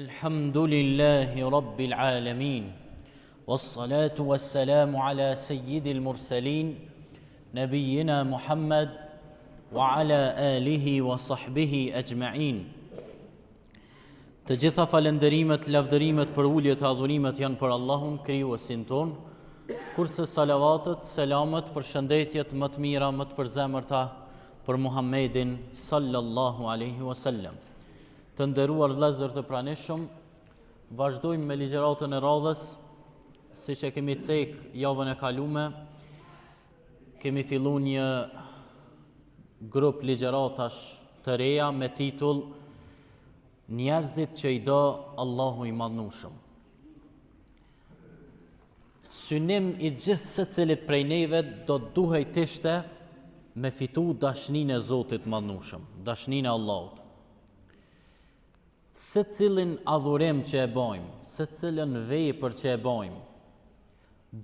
الحمد لله رب العالمين والصلاة والسلام على سيد المرسلين نبينا محمد وعلى آله وصحبه أجمعين. Të gjitha falënderimet, lavdërimet, përuljet, adhurimet janë për Allahun, krijuesin ton, kurse salavatet, selamet, përshëndetjet më të mira, më të përzemërta për Muhammedin sallallahu alaihi wasallam. Të nderuar vëllezër të pranishëm, vazhdojmë me ligjëratën e radhës, siç e kemi cek javën e kaluar. Kemi filluar një grup ligjëratash të reja me titull Njerëzit që i do Allahu i madhnueshëm. Synim i gjithë secilit prej neve do të duhej të ishte me fitu dashninë e Zotit madhnueshëm, dashninë e Allahut. Se cilin adhurim që e bojmë, se cilin vepër që e bojmë,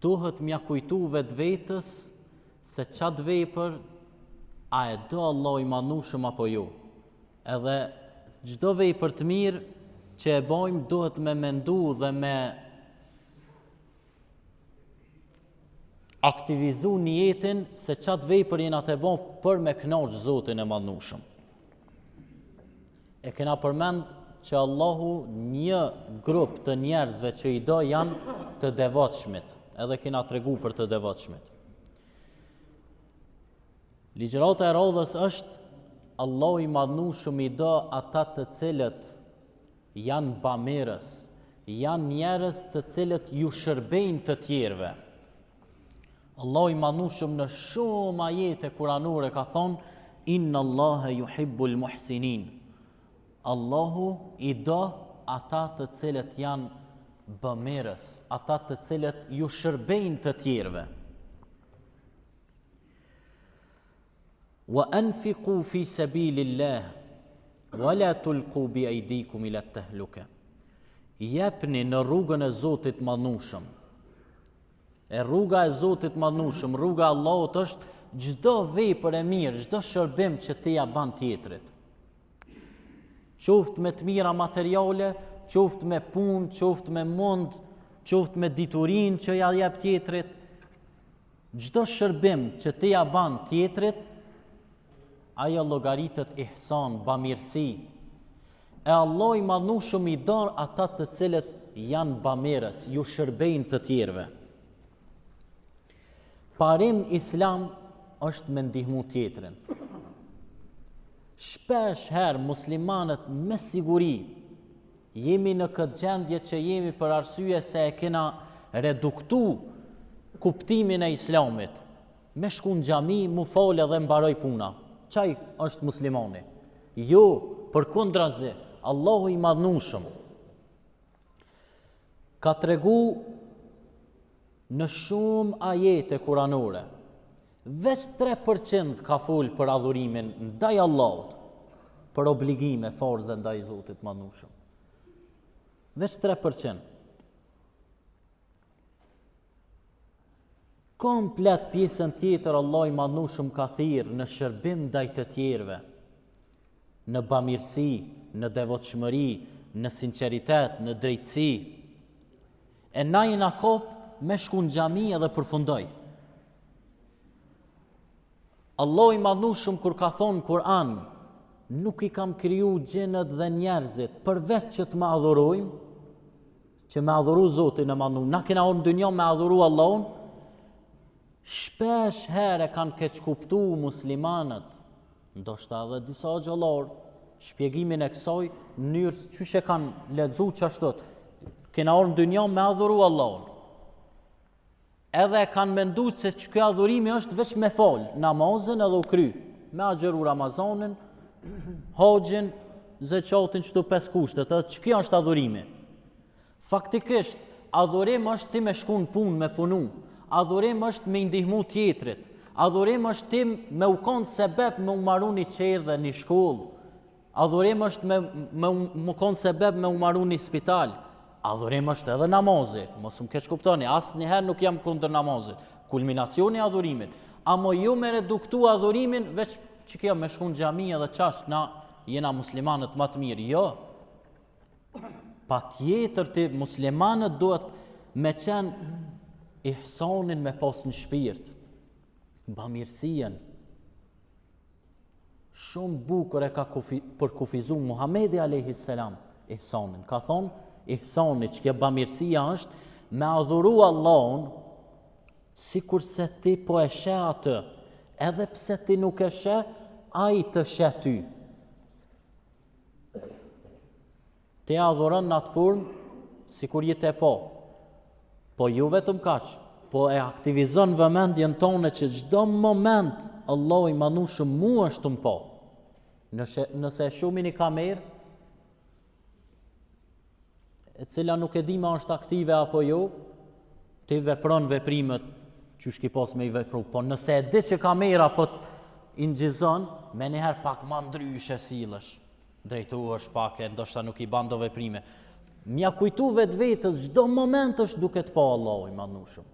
duhet mja kujtu vetë vetës se qatë vepër a e do Allah i madhnueshëm apo jo. Edhe çdo vepër të mirë që e bojmë duhet me mendu dhe me aktivizu njetin se qatë vepër jena të bojmë për me kënaqë Zotin e madhnueshëm. E kena përmend që Allahu një grup të njerëzve që i do janë të devotshmit, edhe kena tregu për të devotshmit. Ligjërata e radhës është Allahu i madhnueshëm i do ata të cilët janë bamirës, janë njerëz të cilët ju shërbejnë të tjerëve. Allahu i madhnueshëm në shumë ajete kuranore ka thonë Inna Allahe yuhibbul muhsinin. Allahu i do ata të cilët janë bamirës, ata të cilët ju shërbejnë të tjerëve. Wa anfiqu fi sabilillah wala tulqu bi aydikum ila at-tahluka. Jepni në rrugën e Zotit madhnueshëm. E rruga e Zotit madhnueshëm, rruga e Allahut është çdo vepër e mirë, çdo shërbim që ti ja ban tjetrit. Qoftë me të mira materiale, qoftë me punë, qoftë me mund, qoftë me diturinë që ja jep tjetrit, çdo shërbim që ti ja ban tjetrit, ajo llogaritet ihsan, bamirësi. E Allah i madhnueshëm i don ata të cilët janë bamirës, ju shërbejnë të tjerëve. Parim islam është me ndihmu tjetrin. Shpesh herë muslimanët me siguri jemi në këtë gjendje që jemi për arsye se e kena reduktu kuptimin e islamit. Me shku në xhami, mu falë dhe mbaroj puna. Çaj është muslimani? Jo, përkundrazi, Allahu i madhnueshëm ka tregu në shumë ajete kuranore. Veç 3% ka fol për adhurimin ndaj Allahut, për obligime, farze ndaj Zotit madhnueshëm. Veç 3%. Komplet pjesën tjetër Allah i madhnueshëm ka thirrë në shërbim ndaj të tjerëve, në bamirësi, në devotshmëri, në sinqeritet, në drejtësi. E na jena kop me shku në xhami edhe përfundoj. Allah i madhnueshëm kur ka thonë Kur'an, nuk i kam kriju gjinet dhe njerëzit përveç që të më adhurojmë, që me adhuru Zotin e madhnueshëm. Na kena orë në dynjë me adhuru Allahun. Shpesh herë kanë keqkuptu muslimanët, ndoshta edhe disa xhallar, shpjegimin e kësaj në mënyrë çysh e kanë lexu çashtot. Kena orë në dynjë me adhuru Allahun. Edhe kanë mendu se që kjo adhurimi është veç me falë, namazën edhe u kry, me agjeru Ramazanin, haxhin, zeqatin çdo 5 kushtet, edhe që kjo është adhurimi. Faktikisht, adhurim është ti me shku në punë, me punu, adhurim është me ndihmu tjetrit, adhurim është ti me u konë sebeb me u maru një qerë dhe një shkollë, adhurim është me u konë sebeb me u maru një spital. Adhurim është edhe namazi, mos më keq kuptoni, asnjëherë nuk jam kundër namazit, kulminacioni i adhurimit, amo ju me reduktu adhurimin veç që kjo me shku në xhami edhe çash na jena muslimanët më të mirë. Jo. patjetër të muslimanët duhet me qenë ihsanin me pas në shpirt, bamirësien. Shumë bukur e ka përkufizu Muhamedi a.s. ihsanin. Ka thonë, ihsani që kjo bamirësia është me adhuru Allahun si kurse ti po e sheh atë, edhe pse ti nuk e sheh, ai të sheh ty. Ti adhuron në atë formë si kur jetë e po ju vetëm kaq, po e aktivizon vëmendjen tonë që çdo moment Allahu i manushëm mu është të po. Nëse shumë një kamerë, e cila nuk e di ma është aktive apo jo, ti vepron veprimet që shki pos me i vepru. Po nëse e di që kamera po të ingjizon, me njëherë pak ma ndryshe silësh. Drejtu është pak e ndoshta nuk i bando veprime. Mja kujtu vetë vetës, çdo moment është duke të pa Allahu i manushëm.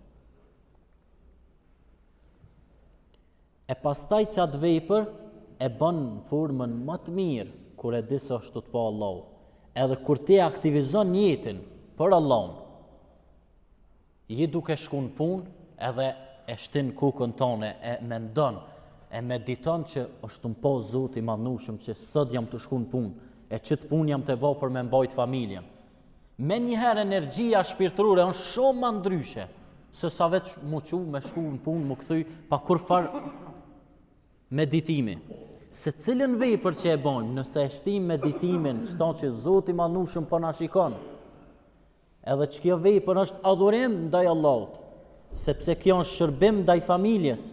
E pastaj qatë vepër e bën në formën më të mirë, kur e di se është të pa Allahu. Edhe kur ti aktivizon jetën për Allahun, je duke shku në punë, edhe e shtin kukën tonë, e mendon, e mediton që është të po Zoti i madhnushëm që sot jam të shku në punë, e qëtë punë jam të bo për me mbajt familjen. Me njëherë energjia shpirtërore është shumë më ndryshe, se sa veç mu qu me shku në punë, mu këthy pa kur farë meditimi. Se cilën vepër që e bojmë, nëse e shtim meditimin, qëta që Zoti i madhnushëm po na shikon, edhe që kjo vepër është adhurim ndaj Allahut, sepse kjo është shërbim ndaj familjes,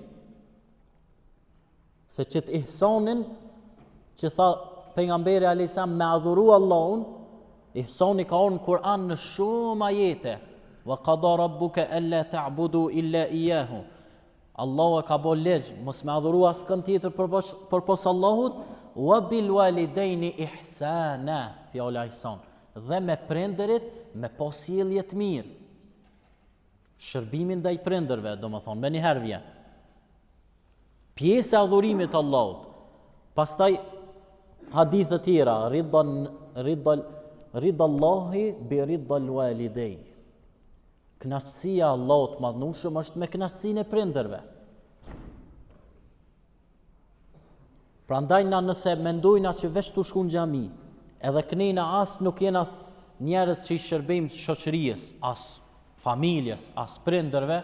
se që të ihsanin, që tha pejgamberi a.s. me adhuru Allahun, ihsani ka orë në Kur'an në shumë ajete. Wa qada rabbuka alla ta'budu illa iyyahu. Allahu e ka bo legjë, mos me adhuru askën tjetër përpos Allahut, wa bil walidaini ihsana, fjala ihsan, dhe me prindërit me pas sjellje të mirë. Shërbimin ndaj prindërve, domethënë, me njëherë vjen. Pjesë e adhurimit Allahut. Pastaj hadithe tjera, ridallahi bi ridal walidej. Kënaqësia Allahut madhnushëm është me kënaqësinë e prindërve. Prandaj na nëse mendojna që veç të shku në xhami, edhe kënina as nuk jena njerëz që i shërbejmë shoqërisë, as familjes, as prindërve,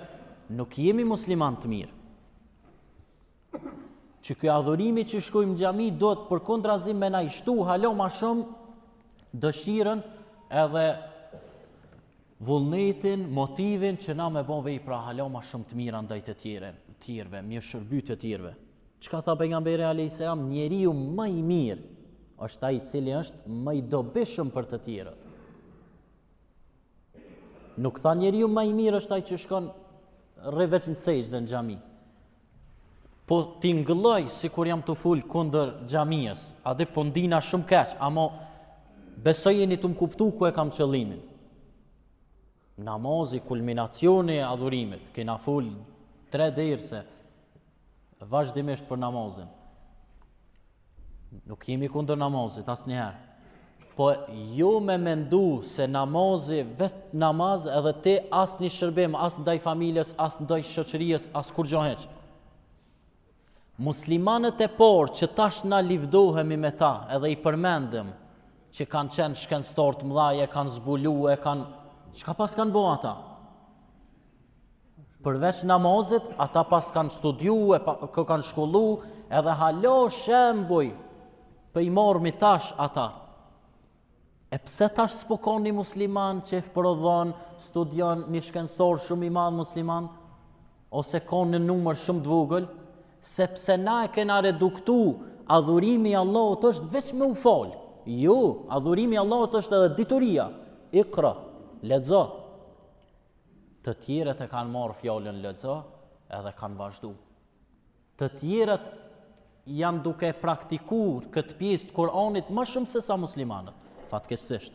nuk jemi musliman të mirë. Që ky adhurimi që shkojmë në xhami do të përkundrazim me na i shtu halo ma shumë dëshirën edhe vullnetin, motivin që na me bon vepra halo ma shumë të mira ndaj të tjerëve, mirë shërby të tjerëve. Çka tha pejgamberi alayhis salam, njeriu më i mirë është ai i cili është më i dobishëm për të tjerët. Nuk tha njeriu më i mirë është ai që shkon rreveç në sejdë në xhami. Po ti ngëlloj si kur jam të full kundër xhamisë, a dhe po ndina shumë keq, amo besoj jeni të më kuptu ku e kam qëllimin. Namazi, kulminacioni e adhurimit, kena full 3 derse vazhdimisht për namazin. Nuk jemi kundër namazit, asnjëherë. Po jo me mendu se namazi, vetë namaz, edhe ti as një shërbim, as ndaj familjes, as ndaj shoqërisë, as kur gjo heq. Muslimanët e porë që tash na livdohemi me ta, edhe i përmendim, që kanë qenë shkencëtar të mëdhaj, e kanë zbulu, e kanë... Çka pas kanë bo ata? Përveç namazit, ata pas kanë studiu, kanë shkollu, edhe halo shembuj, për i mormi tash ata. E pse tash s'po ka një musliman që prodhon, studion një shkencëtar shumë i madh musliman, ose ka në numër shumë të vogël, sepse na e kena reduktu adhurimi i Allahut është veç me u fal. Jo, adhurimi i Allahut është edhe dituria. Iqra, lexo. Të tjerët e kanë marrë fjalën lexo edhe kanë vazhdu. Të tjerët janë duke praktikuar këtë pjesë të Kur'anit më shumë se sa muslimanët, fatkeqësisht.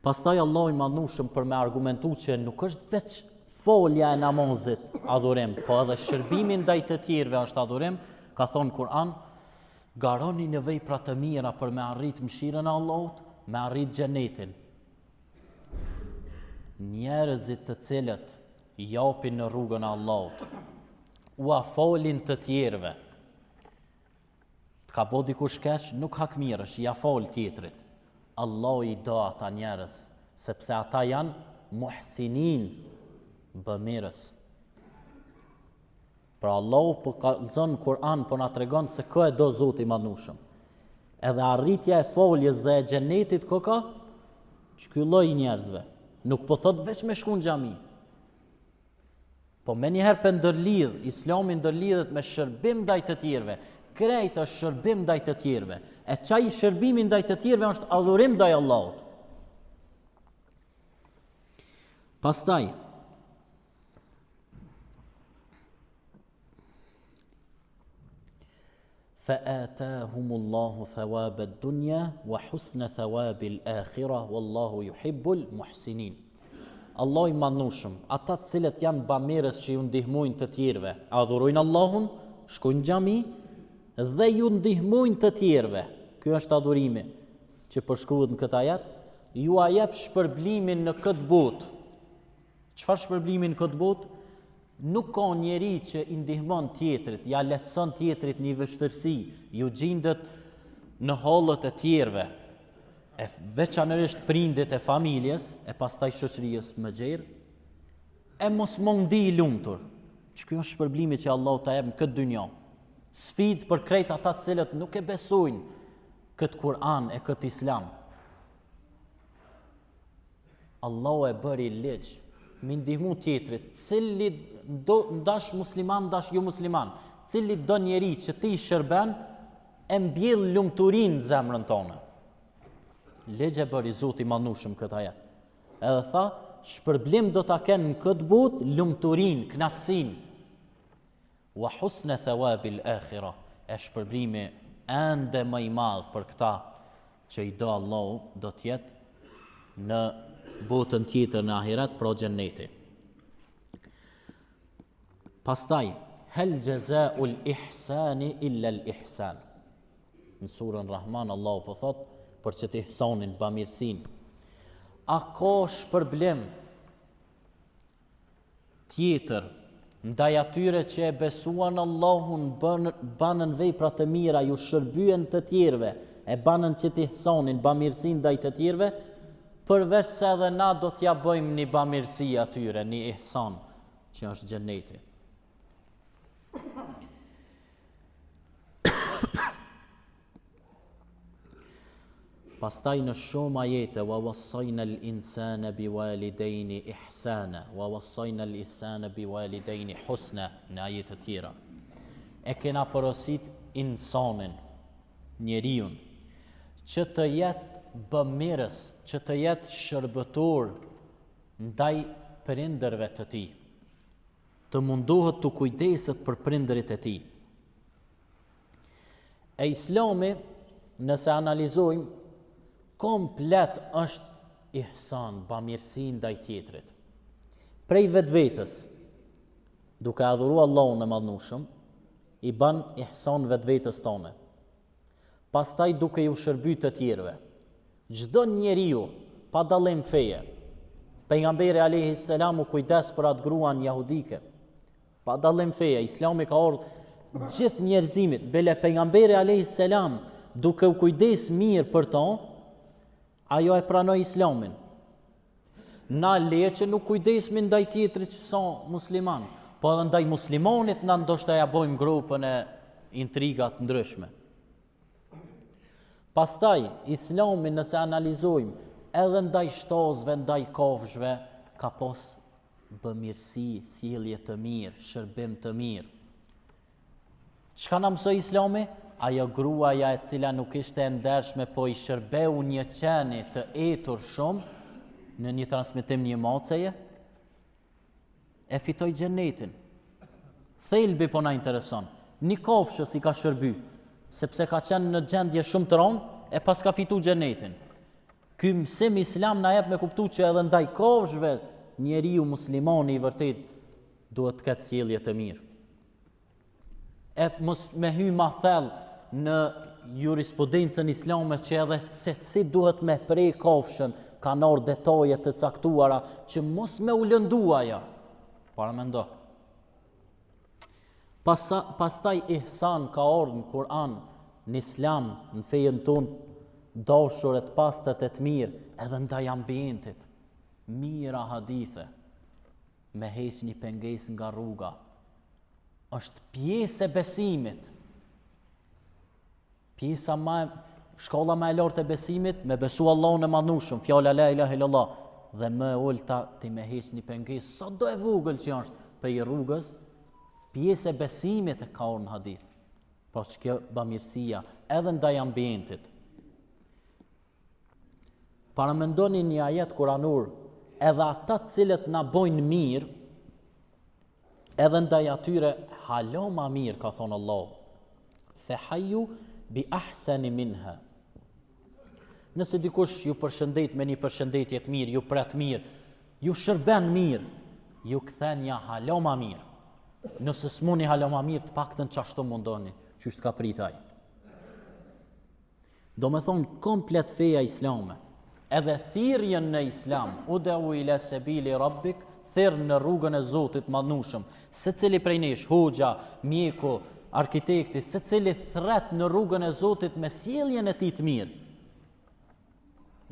Pastaj Allahu i madhnushëm për me argumentu që nuk është veç folja e namazit adhurim, po edhe shërbimi ndaj të tjerëve është adhurim, ka thonë Kur'an, garoni në vepra të mira për me arrit mëshirën e Allahut, me arrit xhenetin? Njerëzit të cilët japin në rrugën e Allahut, u afolin të tjerëve. Të ka bo dikush keq, nuk hakmirësh, ja fol tjetrit. Allah i do ata njerëz, sepse ata janë muhsinin, bëmirës. Pra Allahu po kallëzon Kur'an, po na tregon se kë e do Zoti i Madhnushëm. Edhe arritja e foljes dhe e xhenetit ka ky lloj njerëzve. Nuk po thot veç me shku në xhami. Po me njëherë për ndërlidh, Islami ndërlidhet me shërbim ndaj të tjerëve. Krejt është shërbim ndaj të tjerëve. E çaj shërbimi ndaj të tjerëve është adhurim ndaj Allahut. Pastaj فآتاهم الله ثواب الدنيا وحسن ثواب الآخرة والله يحب المحسنين. Allah i madhnushëm, ata të cilët janë bamirës që ju ndihmojnë të tjerëve, adhurojnë Allahun, shkojnë xhami dhe ju ndihmojnë të tjerëve. Ky është adhurimi që përshkruhet në këtë ajet, ju a jep shpërblimin në këtë botë. Çfarë shpërblimin në këtë botë? Nuk ka njeri që i ndihmon tjetrit, ja lehtëson tjetrit një vështirësi, ju gjendet në hollët e tjerëve, e veçanërisht prindit e familjes, e pastaj shoqërisë më gjerë, e mos mundi i lumtur. Ky është shpërblimi që Allahu ta jep në këtë dynjë. Sfidë për krejt ata të cilët nuk e besojnë këtë Kur'an e këtë Islam. Allahu e bëri ligj mi ndihmu tjetrit, cili do ndash musliman, ndash jo musliman, cili do njeri që ti shërben, e mbjell lumturin në zemrën tonë. Legje bëri Zoti i Madhnushëm këtë ajet. Edhe tha, shpërblim do ta kenë në këtë botë lumturin, kënaqësinë. Wa husna thawabil akhirah, e shpërblimi ende më i madh për këta që i do Allahu do të jetë në botën tjetër në ahiret, pro xheneti. Pastaj, hel jazaa'ul ihsani illa al ihsan. Në surën Rahman Allahu po thot për çet ihsanin, bamirësinë. A ka shpërblim tjetër ndaj atyre që e besuan Allahun, banën vepra të mira, ju shërbyen të tjerëve, e banën çet ihsanin, bamirësinë ndaj të tjerëve, përveç se edhe na do t'ja bëjmë një bamirësi atyre, një ihsan, që është xheneti. Pastaj në shumë ajete, wa wassajna al-insana biwalidayni ihsana, wa wassajna al-insana biwalidayni husna, në ajete tjera. E kena porosit insanin, njeriun, që të jetë bëmirës, që të jetë shërbëtor ndaj prindërve të tij, të mundohet të kujdeset për prindërit e tij. E Islami, nëse analizojmë, komplet është ihsan, bamirësi ndaj tjetrit. Prej vetvetes, duke adhuruar Allahun e Madhnushëm, i ban ihsan vetvetes tonë. Pastaj duke ju shërby të tjerëve. Çdo njeriu pa dallim feje. Pejgamberi alayhi salam u kujdes për atë gruan jahudike. Pa dallim feje, Islami ka urdhë gjithë njerëzimit, bele pejgamberi alayhi salam duke u kujdes mirë për to, ajo e pranoi Islamin. Na leje që nuk kujdesmi ndaj tjetrit që son musliman, po edhe ndaj muslimonit na ndoshta ja bojmë grupën e intrigat ndryshme. Pastaj, Islami nëse analizojmë, edhe ndaj shtozve, ndaj kafshëve, ka pas bëmirësi, sjellje të mirë, shërbim të mirë. Çka na mësoi Islami? Ajo gruaja e cila nuk ishte e ndershme, po i shërbeu një qeni të etur shumë në një transmetim një maceje, e fitoi xhenetin. Thelbi po na intereson. Një kafshës i ka shërby, sepse ka qenë në gjendje shumë të rëndë, e pas ka fitu xhenetin. Ky mësim Islam na jep me kuptu që edhe ndaj kafshëve njeriu muslimani i vërtet duhet të ketë sjellje të mirë. E mos me hy ma thellë në jurisprudencën islame që edhe se si duhet me prej kafshën, kanë ardhur detaje të caktuara që mos me u lëndu ajo. Para mendo. Pastaj ihsan ka ardhur në Kur'an, në Islam, në fejen tonë, dashur të pastërt të mirë, edhe ndaj ambientit. Mira hadithe, me heq një pengesë nga rruga, është pjesë e besimit. Shkolla më e lartë e besimit, me besu Allahun e madhnushëm, fjala la ilaha illallah, dhe më ulta ti me heq një pengesë, sa do e vogël që është për i rrugës, pjesë e besimit e ka orë në hadith. Po që kjo bamirësia, edhe ndaj ambientit. Paramendoni një ajet kuranor, edhe ata cilët na bojnë mirë, edhe ndaj atyre halo ma mirë, ka thonë Allah. Fehaju bi ahsani minha. Nëse dikush ju përshëndet me një përshëndetje të mirë, ju pret mirë, ju shërben mirë, ju kthen ja halo ma mirë. Nëse s'muni halo ma mirë, të paktën çashtu mundoni, çështë ka pritaj. Do me thonë komplet feja islame, edhe thirrjen në islam, ud'u ila sabili rabbik, thirr në rrugën e Zotit madhnushëm, secili prej nesh, hoxha, mjeku, arkitekti, secili thret në rrugën e Zotit me sjelljen e tij të mirë.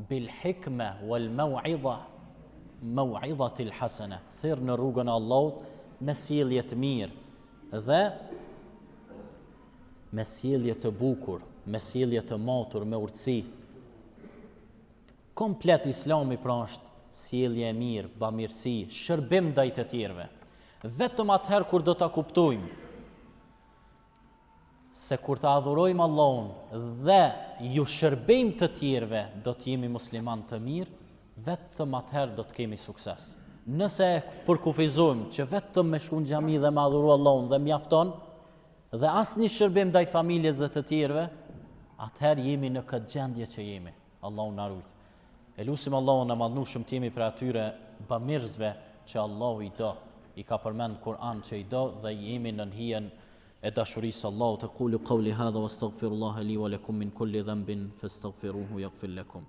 Bil hikma wal mau'izati al hasana, thirr në rrugën e Allahut me sjellje të mirë dhe me sjellje të bukur, me sjellje të matur, me urtësi. Komplet islami pra është sjellje e mirë, bamirësi, shërbim ndaj të tjerëve. Vetëm atëherë kur do ta kuptojmë se kur ta adhurojmë Allahun dhe ju shërbejmë të tjerëve, do të jemi musliman të mirë, vetëm atëherë do të kemi sukses. Nëse përkufizojmë që vetëm me shku në xhami dhe me adhuru Allahun dhe mjafton, dhe asnjë shërbim ndaj familjes dhe të tjerëve, atëherë jemi në këtë gjendje që jemi. Allahu na ruaj. E lusim Allahun e madhnushëm të jemi për atyre bamirësve që Allahu i do, i ka përmend Kur'an që i do dhe jemi në hijen e dashurisë Allahut. Aqulu qawli hadha wastaghfirullaha li wa lakum min kulli dhanbin fastaghfiruhu yaghfir lakum.